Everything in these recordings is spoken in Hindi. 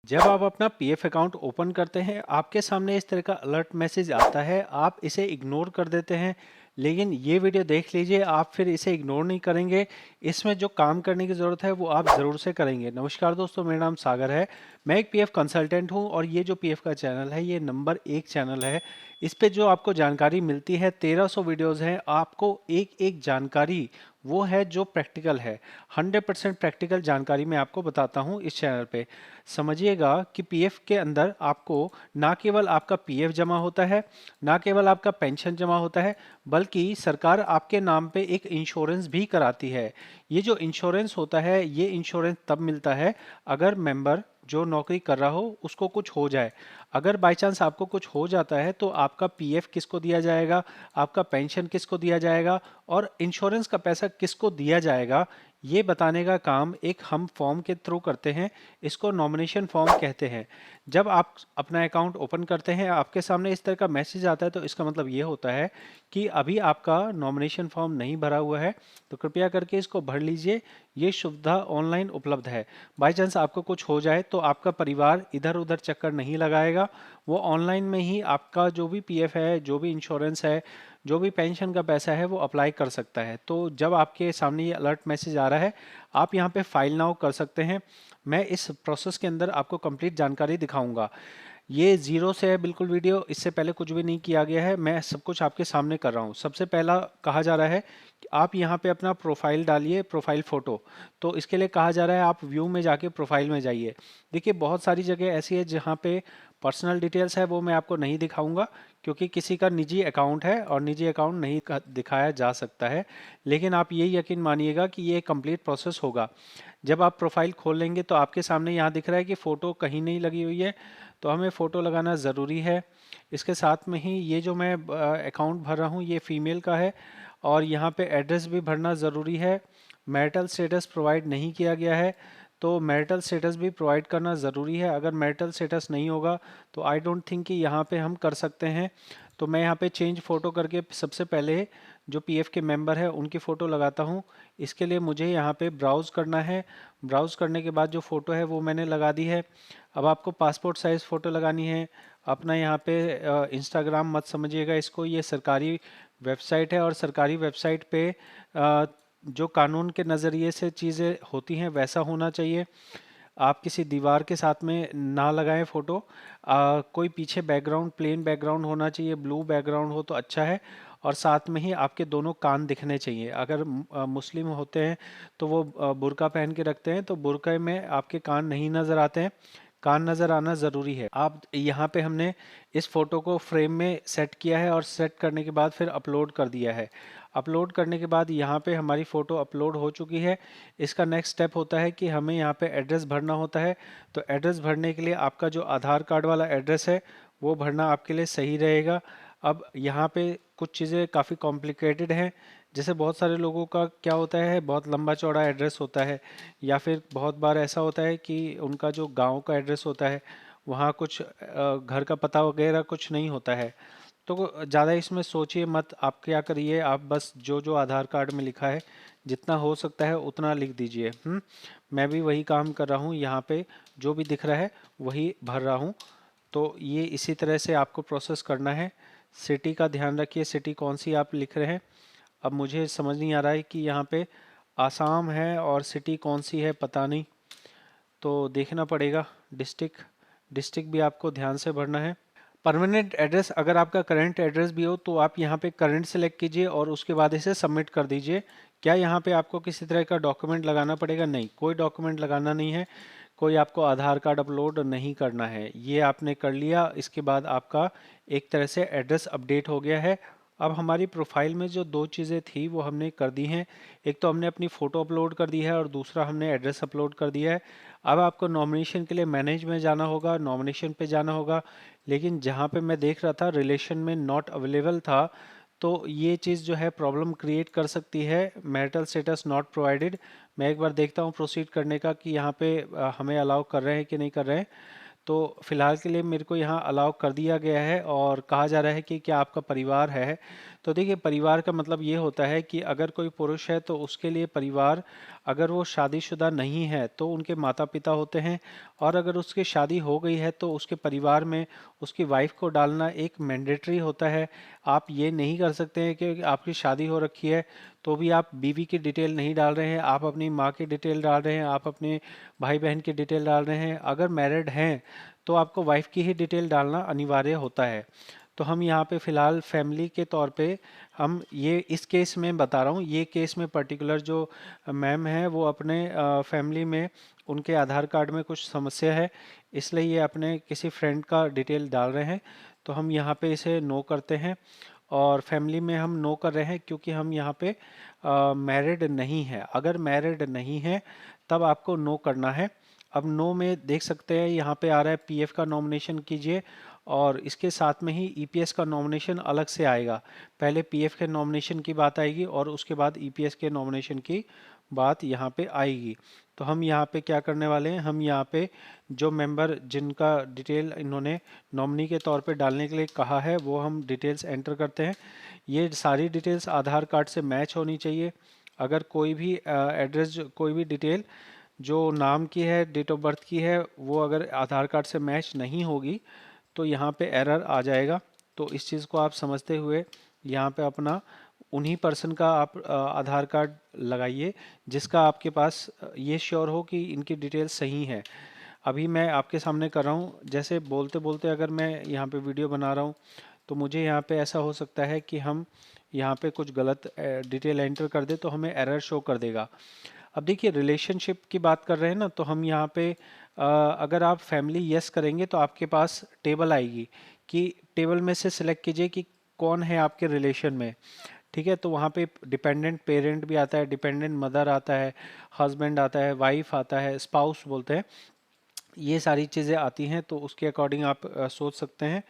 जब आप अपना पीएफ अकाउंट ओपन करते हैं, आपके सामने इस तरह का अलर्ट मैसेज आता है। आप इसे इग्नोर कर देते हैं, लेकिन ये वीडियो देख लीजिए, आप फिर इसे इग्नोर नहीं करेंगे। इसमें जो काम करने की ज़रूरत है वो आप ज़रूर से करेंगे। नमस्कार दोस्तों, मेरा नाम सागर है। मैं एक पीएफ कंसल्टेंट हूं और ये जो पीएफ का चैनल है ये नंबर 1 चैनल है। इस पे जो आपको जानकारी मिलती है, 1300 वीडियोज़ हैं। आपको एक एक जानकारी वो है जो प्रैक्टिकल है। 100% प्रैक्टिकल जानकारी मैं आपको बताता हूँ इस चैनल पे। समझिएगा कि पीएफ के अंदर आपको ना केवल आपका पीएफ जमा होता है, ना केवल आपका पेंशन जमा होता है, बल्कि सरकार आपके नाम पे एक इंश्योरेंस भी कराती है। ये जो इंश्योरेंस होता है, ये इंश्योरेंस तब मिलता है अगर मेंबर जो नौकरी कर रहा हो उसको कुछ हो जाए। अगर बाय चांस आपको कुछ हो जाता है तो आपका पीएफ किसको दिया जाएगा, आपका पेंशन किसको दिया जाएगा और इंश्योरेंस का पैसा किसको दिया जाएगा, ये बताने का काम एक हम फॉर्म के थ्रू करते हैं। इसको नॉमिनेशन फॉर्म कहते हैं। जब आप अपना अकाउंट ओपन करते हैं, आपके सामने इस तरह का मैसेज आता है, तो इसका मतलब ये होता है कि अभी आपका नॉमिनेशन फॉर्म नहीं भरा हुआ है, तो कृपया करके इसको भर लीजिए। ये सुविधा ऑनलाइन उपलब्ध है। बाई चांस आपको कुछ हो जाए तो आपका परिवार इधर उधर चक्कर नहीं लगाएगा। वो ऑनलाइन में ही आपका जो भी पीएफ है, जो भी इंश्योरेंस है, जो भी पेंशन का पैसा है, वो अप्लाई कर सकता है। तो जब आपके सामने ये अलर्ट मैसेज आ रहा है, आप यहाँ पे फाइल नाउ कर सकते हैं। मैं इस प्रोसेस के अंदर आपको कंप्लीट जानकारी दिखाऊंगा। ये जीरो से है बिल्कुल वीडियो, इससे पहले कुछ भी नहीं किया गया है। मैं सब कुछ आपके सामने कर रहा हूँ। सबसे पहला कहा जा रहा है कि आप यहाँ पे अपना प्रोफाइल डालिए, प्रोफाइल फोटो। तो इसके लिए कहा जा रहा है आप व्यू में जाके प्रोफाइल में जाइए। देखिए, बहुत सारी जगह ऐसी है जहाँ पे पर्सनल डिटेल्स है, वो मैं आपको नहीं दिखाऊंगा, क्योंकि किसी का निजी अकाउंट है और निजी अकाउंट नहीं दिखाया जा सकता है। लेकिन आप ये यकीन मानिएगा कि ये कंप्लीट प्रोसेस होगा। जब आप प्रोफाइल खोल लेंगे तो आपके सामने यहाँ दिख रहा है कि फ़ोटो कहीं नहीं लगी हुई है, तो हमें फ़ोटो लगाना ज़रूरी है। इसके साथ में ही ये जो मैं अकाउंट भर रहा हूँ ये फ़ीमेल का है, और यहाँ पे एड्रेस भी भरना ज़रूरी है। मैरिटल स्टेटस प्रोवाइड नहीं किया गया है, तो मैरिटल स्टेटस भी प्रोवाइड करना ज़रूरी है। अगर मैरिटल स्टेटस नहीं होगा तो आई डोंट थिंक कि यहाँ पे हम कर सकते हैं। तो मैं यहाँ पे चेंज फ़ोटो करके सबसे पहले जो पीएफ के मेंबर है उनकी फ़ोटो लगाता हूँ। इसके लिए मुझे यहाँ पे ब्राउज़ करना है। ब्राउज़ करने के बाद जो फ़ोटो है वो मैंने लगा दी है। अब आपको पासपोर्ट साइज़ फ़ोटो लगानी है। अपना यहाँ पे इंस्टाग्राम मत समझिएगा इसको, ये सरकारी वेबसाइट है और सरकारी वेबसाइट पे जो कानून के नज़रिए से चीज़ें होती हैं वैसा होना चाहिए। आप किसी दीवार के साथ में ना लगाएं फ़ोटो। कोई पीछे बैकग्राउंड प्लेन बैकग्राउंड होना चाहिए, ब्लू बैकग्राउंड हो तो अच्छा है। और साथ में ही आपके दोनों कान दिखने चाहिए। अगर मुस्लिम होते हैं तो वो बुर्का पहन के रखते हैं, तो बुर्का में आपके कान नहीं नज़र आते हैं। कान नज़र आना ज़रूरी है। आप यहाँ पे हमने इस फ़ोटो को फ्रेम में सेट किया है और सेट करने के बाद फिर अपलोड कर दिया है। अपलोड करने के बाद यहाँ पे हमारी फ़ोटो अपलोड हो चुकी है। इसका नेक्स्ट स्टेप होता है कि हमें यहाँ पे एड्रेस भरना होता है। तो एड्रेस भरने के लिए आपका जो आधार कार्ड वाला एड्रेस है वो भरना आपके लिए सही रहेगा। अब यहाँ पे कुछ चीज़ें काफ़ी कॉम्प्लिकेटेड हैं। जैसे बहुत सारे लोगों का क्या होता है, बहुत लंबा चौड़ा एड्रेस होता है, या फिर बहुत बार ऐसा होता है कि उनका जो गांव का एड्रेस होता है वहाँ कुछ घर का पता वगैरह कुछ नहीं होता है। तो ज़्यादा इसमें सोचिए मत। आप क्या करिए, आप बस जो जो आधार कार्ड में लिखा है जितना हो सकता है उतना लिख दीजिए। मैं भी वही काम कर रहा हूँ। यहाँ पे जो भी दिख रहा है वही भर रहा हूँ। तो ये इसी तरह से आपको प्रोसेस करना है। सिटी का ध्यान रखिए, सिटी कौन सी आप लिख रहे हैं। अब मुझे समझ नहीं आ रहा है कि यहाँ पे आसाम है और सिटी कौन सी है पता नहीं, तो देखना पड़ेगा। डिस्ट्रिक्ट डिस्ट्रिक्ट भी आपको ध्यान से भरना है। परमानेंट एड्रेस, अगर आपका करंट एड्रेस भी हो तो आप यहाँ पे करंट सेलेक्ट कीजिए और उसके बाद इसे सबमिट कर दीजिए। क्या यहाँ पे आपको किसी तरह का डॉक्यूमेंट लगाना पड़ेगा? नहीं, कोई डॉक्यूमेंट लगाना नहीं है। कोई आपको आधार कार्ड अपलोड नहीं करना है। ये आपने कर लिया, इसके बाद आपका एक तरह से एड्रेस अपडेट हो गया है। अब हमारी प्रोफाइल में जो दो चीज़ें थी वो हमने कर दी हैं। एक तो हमने अपनी फ़ोटो अपलोड कर दी है और दूसरा हमने एड्रेस अपलोड कर दिया है। अब आपको नॉमिनेशन के लिए मैनेज में जाना होगा, नॉमिनेशन पे जाना होगा। लेकिन जहाँ पे मैं देख रहा था रिलेशन में नॉट अवेलेबल था, तो ये चीज़ जो है प्रॉब्लम क्रिएट कर सकती है। Marital status not provided. मैं एक बार देखता हूँ प्रोसीड करने का कि यहाँ पे हमें अलाउ कर रहे हैं कि नहीं कर रहे हैं। तो फिलहाल के लिए मेरे को यहाँ अलाउ कर दिया गया है और कहा जा रहा है कि क्या आपका परिवार है। तो देखिए, परिवार का मतलब ये होता है कि अगर कोई पुरुष है तो उसके लिए परिवार अगर वो शादीशुदा नहीं है तो उनके माता पिता होते हैं, और अगर उसकी शादी हो गई है तो उसके परिवार में उसकी वाइफ को डालना एक मैंडेटरी होता है। आप ये नहीं कर सकते हैं कि आपकी शादी हो रखी है तो भी आप बीवी की डिटेल नहीं डाल रहे हैं, आप अपनी माँ की डिटेल डाल रहे हैं, आप अपने भाई बहन की डिटेल डाल रहे हैं। अगर मैरिड हैं तो आपको वाइफ की ही डिटेल डालना अनिवार्य होता है। तो हम यहाँ पे फ़िलहाल फैमिली के तौर पे हम ये इस केस में बता रहा हूँ, ये केस में पर्टिकुलर जो मैम है वो अपने फैमिली में उनके आधार कार्ड में कुछ समस्या है, इसलिए ये अपने किसी फ्रेंड का डिटेल डाल रहे हैं। तो हम यहाँ पे इसे नो करते हैं, और फैमिली में हम नो कर रहे हैं क्योंकि हम यहाँ पे मैरिड नहीं है। अगर मैरिड नहीं है तब आपको नो करना है। अब नो में देख सकते हैं यहाँ पे आ रहा है पीएफ का नॉमिनेशन कीजिए, और इसके साथ में ही ईपीएस का नॉमिनेशन अलग से आएगा। पहले पीएफ के नॉमिनेशन की बात आएगी और उसके बाद ईपीएस के नॉमिनेशन की बात यहाँ पे आएगी। तो हम यहाँ पे क्या करने वाले हैं, हम यहाँ पे जो मेंबर जिनका डिटेल इन्होंने नॉमिनी के तौर पे डालने के लिए कहा है वो हम डिटेल्स एंटर करते हैं। ये सारी डिटेल्स आधार कार्ड से मैच होनी चाहिए। अगर कोई भी एड्रेस, कोई भी डिटेल जो नाम की है, डेट ऑफ बर्थ की है, वो अगर आधार कार्ड से मैच नहीं होगी तो यहाँ पे एरर आ जाएगा। तो इस चीज़ को आप समझते हुए यहाँ पे अपना उन्हीं पर्सन का आप आधार कार्ड लगाइए जिसका आपके पास ये श्योर हो कि इनकी डिटेल सही है। अभी मैं आपके सामने कर रहा हूँ, जैसे बोलते बोलते अगर मैं यहाँ पे वीडियो बना रहा हूँ तो मुझे यहाँ पे ऐसा हो सकता है कि हम यहाँ पे कुछ गलत डिटेल एंटर कर दे तो हमें एरर शो कर देगा। अब देखिए रिलेशनशिप की बात कर रहे हैं ना, तो हम यहाँ पे अगर आप फैमिली यस करेंगे तो आपके पास टेबल आएगी कि टेबल में से सिलेक्ट कीजिए कि कौन है आपके रिलेशन में। ठीक है, तो वहाँ पे डिपेंडेंट पेरेंट भी आता है, डिपेंडेंट मदर आता है, हस्बैंड आता है, वाइफ आता है, स्पाउस बोलते हैं, ये सारी चीज़ें आती हैं। तो उसके अकॉर्डिंग आप सोच सकते हैं।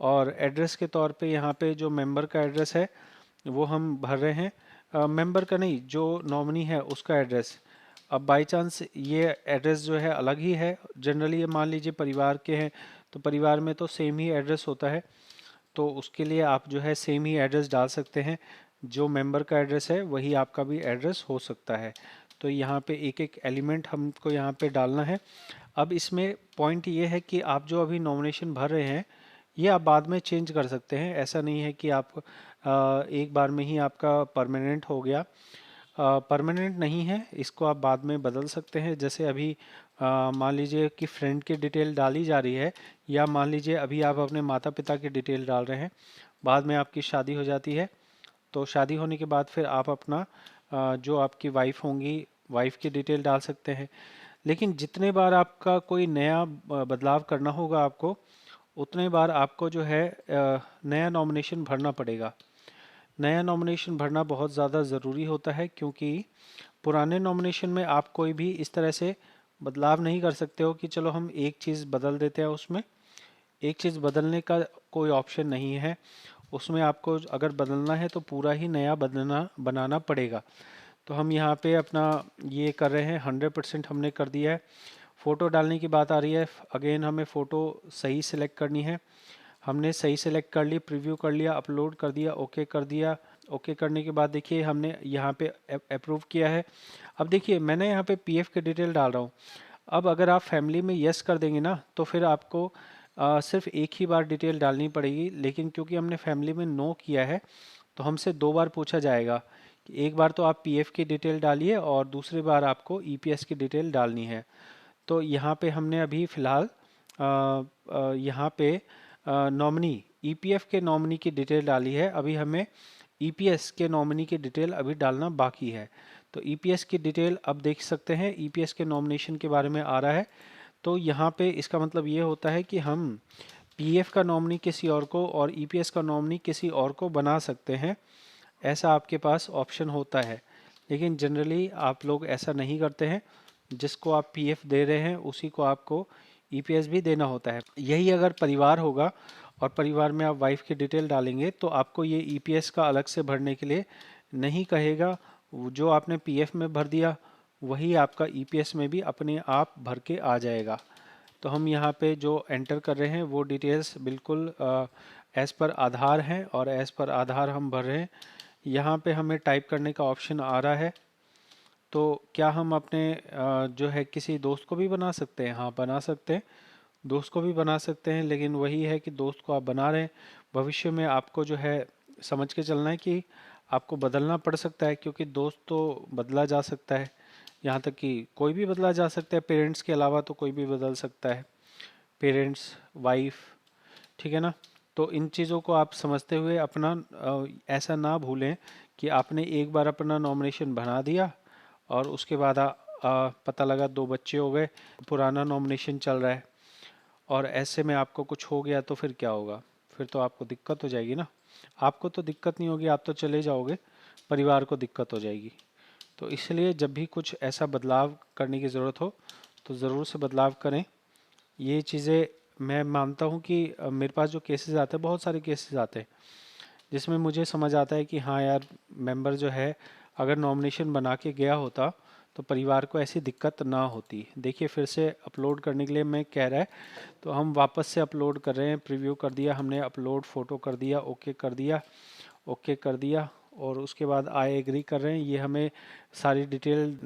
और एड्रेस के तौर पे यहाँ पे जो मेंबर का एड्रेस है वो हम भर रहे हैं, मेंबर का नहीं, जो नॉमिनी है उसका एड्रेस। अब बाई चांस ये एड्रेस जो है अलग ही है, जनरली ये मान लीजिए परिवार के हैं तो परिवार में तो सेम ही एड्रेस होता है, तो उसके लिए आप जो है सेम ही एड्रेस डाल सकते हैं। जो मेंबर का एड्रेस है वही आपका भी एड्रेस हो सकता है। तो यहाँ पे एक एक एलिमेंट हमको यहाँ पे डालना है। अब इसमें पॉइंट ये है कि आप जो अभी नॉमिनेशन भर रहे हैं ये आप बाद में चेंज कर सकते हैं। ऐसा नहीं है कि आप एक बार में ही आपका परमानेंट हो गया। परमानेंट नहीं है, इसको आप बाद में बदल सकते हैं। जैसे अभी मान लीजिए कि फ्रेंड की डिटेल डाली जा रही है, या मान लीजिए अभी आप अपने माता पिता की डिटेल डाल रहे हैं, बाद में आपकी शादी हो जाती है तो शादी होने के बाद फिर आप अपना जो आपकी वाइफ होंगी वाइफ की डिटेल डाल सकते हैं। लेकिन जितने बार आपका कोई नया बदलाव करना होगा आपको, उतने बार आपको जो है नया नॉमिनेशन भरना पड़ेगा। नया नॉमिनेशन भरना बहुत ज़्यादा ज़रूरी होता है क्योंकि पुराने नॉमिनेशन में आप कोई भी इस तरह से बदलाव नहीं कर सकते हो कि चलो हम एक चीज़ बदल देते हैं उसमें। एक चीज़ बदलने का कोई ऑप्शन नहीं है उसमें। आपको अगर बदलना है तो पूरा ही नया बदलना बनाना पड़ेगा। तो हम यहाँ पे अपना ये कर रहे हैं, 100% हमने कर दिया है। फ़ोटो डालने की बात आ रही है, अगेन हमें फ़ोटो सही सिलेक्ट करनी है। हमने सही सिलेक्ट कर ली, प्रीव्यू कर लिया, अपलोड कर दिया, ओके कर दिया। ओके करने के बाद देखिए हमने यहाँ पे अप्रूव किया है। अब देखिए मैंने यहाँ पे पीएफ की डिटेल डाल रहा हूँ। अब अगर आप फैमिली में यस कर देंगे ना तो फिर आपको सिर्फ एक ही बार डिटेल डालनी पड़ेगी, लेकिन क्योंकि हमने फैमिली में नो किया है तो हमसे दो बार पूछा जाएगा कि एक बार तो आप पीएफ की डिटेल डालिए और दूसरी बार आपको ईपीएस की डिटेल डालनी है। तो यहाँ पे हमने अभी फ़िलहाल यहाँ पे नॉमिनी ईपीएफ के नॉमिनी की डिटेल डाली है। अभी हमें ईपीएस के नॉमिनी की डिटेल अभी डालना बाकी है। तो ईपीएस की डिटेल अब देख सकते हैं, ईपीएस के नॉमिनेशन के बारे में आ रहा है। तो यहाँ पे इसका मतलब ये होता है कि हम पीएफ का नॉमिनी किसी और को और ईपीएस का नॉमिनी किसी और को बना सकते हैं। ऐसा आपके पास ऑप्शन होता है, लेकिन जनरली आप लोग ऐसा नहीं करते हैं। जिसको आप पीएफ दे रहे हैं उसी को आपको ईपीएस भी देना होता है। यही अगर परिवार होगा और परिवार में आप वाइफ की डिटेल डालेंगे तो आपको ये ईपीएस का अलग से भरने के लिए नहीं कहेगा। जो आपने पीएफ में भर दिया वही आपका ईपीएस में भी अपने आप भर के आ जाएगा। तो हम यहाँ पे जो एंटर कर रहे हैं वो डिटेल्स बिल्कुल एज़ पर आधार हैं और एज़ पर आधार हम भर रहे हैं। यहाँ पे हमें टाइप करने का ऑप्शन आ रहा है, तो क्या हम अपने जो है किसी दोस्त को भी बना सकते हैं? हाँ, बना सकते हैं, दोस्त को भी बना सकते हैं, लेकिन वही है कि दोस्त को आप बना रहे हैं, भविष्य में आपको जो है समझ के चलना है कि आपको बदलना पड़ सकता है, क्योंकि दोस्त तो बदला जा सकता है, यहाँ तक कि कोई भी बदला जा सकता है, पेरेंट्स के अलावा तो कोई भी बदल सकता है, पेरेंट्स, वाइफ, ठीक है ना। तो इन चीज़ों को आप समझते हुए अपना ऐसा ना भूलें कि आपने एक बार अपना नॉमिनेशन बना दिया और उसके बाद पता लगा 2 बच्चे हो गए, पुराना नॉमिनेशन चल रहा है, और ऐसे में आपको कुछ हो गया तो फिर क्या होगा? फिर तो आपको दिक्कत हो जाएगी ना। आपको तो दिक्कत नहीं होगी, आप तो चले जाओगे, परिवार को दिक्कत हो जाएगी। तो इसलिए जब भी कुछ ऐसा बदलाव करने की ज़रूरत हो तो ज़रूर से बदलाव करें। ये चीज़ें मैं मानता हूँ कि मेरे पास जो केसेस आते हैं, बहुत सारे केसेस आते हैं जिसमें मुझे समझ आता है कि हाँ यार, मेंबर जो है अगर नॉमिनेशन बना के गया होता तो परिवार को ऐसी दिक्कत ना होती। देखिए, फिर से अपलोड करने के लिए मैं कह रहा है, तो हम वापस से अपलोड कर रहे हैं, प्रीव्यू कर दिया हमने, अपलोड फ़ोटो कर दिया, ओके कर दिया, ओके कर दिया, और उसके बाद आई एग्री कर रहे हैं। ये हमें सारी डिटेल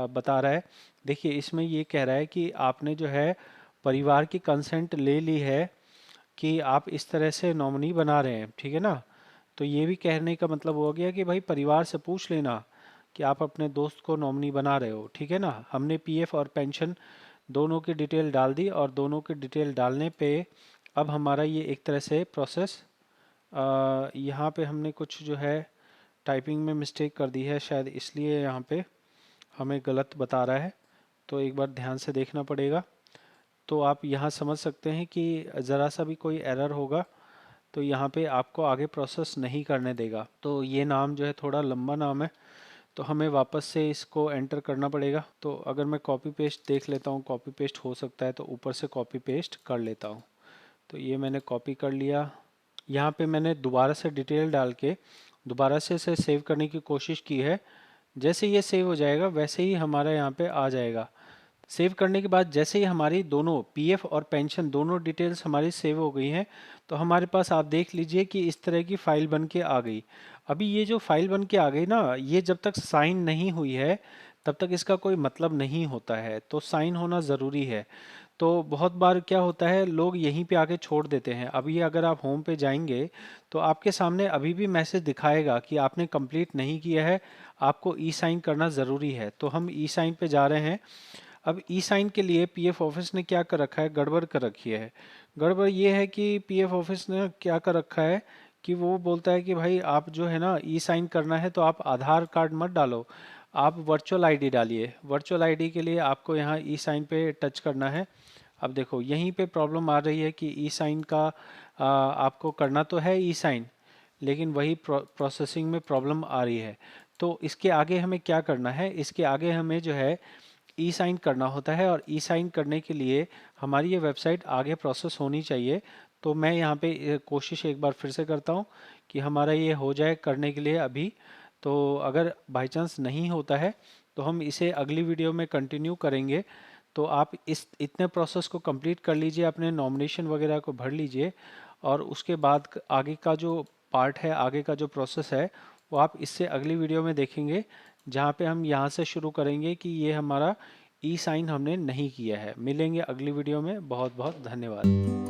बता रहा है। देखिए, इसमें ये कह रहा है कि आपने जो है परिवार की कंसेंट ले ली है कि आप इस तरह से नॉमिनी बना रहे हैं, ठीक है ना। तो ये भी कहने का मतलब हो गया कि भाई परिवार से पूछ लेना कि आप अपने दोस्त को नॉमिनी बना रहे हो, ठीक है ना। हमने पीएफ और पेंशन दोनों की डिटेल डाल दी, और दोनों की डिटेल डालने पे अब हमारा ये एक तरह से प्रोसेस, यहाँ पे हमने कुछ जो है टाइपिंग में मिस्टेक कर दी है, शायद इसलिए यहाँ पे हमें गलत बता रहा है, तो एक बार ध्यान से देखना पड़ेगा। तो आप यहाँ समझ सकते हैं कि ज़रा सा भी कोई एरर होगा तो यहाँ पे आपको आगे प्रोसेस नहीं करने देगा। तो ये नाम जो है थोड़ा लंबा नाम है, तो हमें वापस से इसको एंटर करना पड़ेगा। तो अगर मैं कॉपी पेस्ट देख लेता हूँ, कॉपी पेस्ट हो सकता है, तो ऊपर से कॉपी पेस्ट कर लेता हूँ। तो ये मैंने कॉपी कर लिया। यहाँ पे मैंने दोबारा से डिटेल डाल के दोबारा से इसे सेव करने की कोशिश की है। जैसे ये सेव हो जाएगा वैसे ही हमारा यहाँ पे आ जाएगा। सेव करने के बाद जैसे ही हमारी दोनों पीएफ और पेंशन दोनों डिटेल्स हमारी सेव हो गई हैं, तो हमारे पास आप देख लीजिए कि इस तरह की फाइल बन के आ गई। अभी ये जो फाइल बन के आ गई ना, ये जब तक साइन नहीं हुई है तब तक इसका कोई मतलब नहीं होता है, तो साइन होना ज़रूरी है। तो बहुत बार क्या होता है, लोग यहीं पे आके छोड़ देते हैं। अभी अगर आप होम पे जाएंगे तो आपके सामने अभी भी मैसेज दिखाएगा कि आपने कंप्लीट नहीं किया है, आपको ई साइन करना ज़रूरी है। तो हम ई साइन पे जा रहे हैं। अब ई साइन के लिए पीएफ ऑफिस ने क्या कर रखा है, गड़बड़ कर रखी है। गड़बड़ ये है कि पीएफ ऑफिस ने क्या कर रखा है कि वो बोलता है कि भाई आप जो है ना ई साइन करना है तो आप आधार कार्ड मत डालो, आप वर्चुअल आईडी डालिए। वर्चुअल आईडी के लिए आपको यहाँ ई साइन पे टच करना है। अब देखो यहीं पे प्रॉब्लम आ रही है कि ई साइन का आपको करना तो है ई साइन, लेकिन वही प्रोसेसिंग में प्रॉब्लम आ रही है। तो इसके आगे हमें क्या करना है, इसके आगे हमें जो है ई साइन करना होता है, और ई साइन करने के लिए हमारी ये वेबसाइट आगे प्रोसेस होनी चाहिए। तो मैं यहाँ पे कोशिश एक बार फिर से करता हूँ कि हमारा ये हो जाए करने के लिए अभी। तो अगर बाई चांस नहीं होता है तो हम इसे अगली वीडियो में कंटिन्यू करेंगे। तो आप इस इतने प्रोसेस को कंप्लीट कर लीजिए, अपने नॉमिनेशन वगैरह को भर लीजिए, और उसके बाद आगे का जो पार्ट है, आगे का जो प्रोसेस है, वो आप इससे अगली वीडियो में देखेंगे, जहाँ पे हम यहाँ से शुरू करेंगे कि ये हमारा ई साइन हमने नहीं किया है। मिलेंगे अगली वीडियो में। बहुत बहुत धन्यवाद।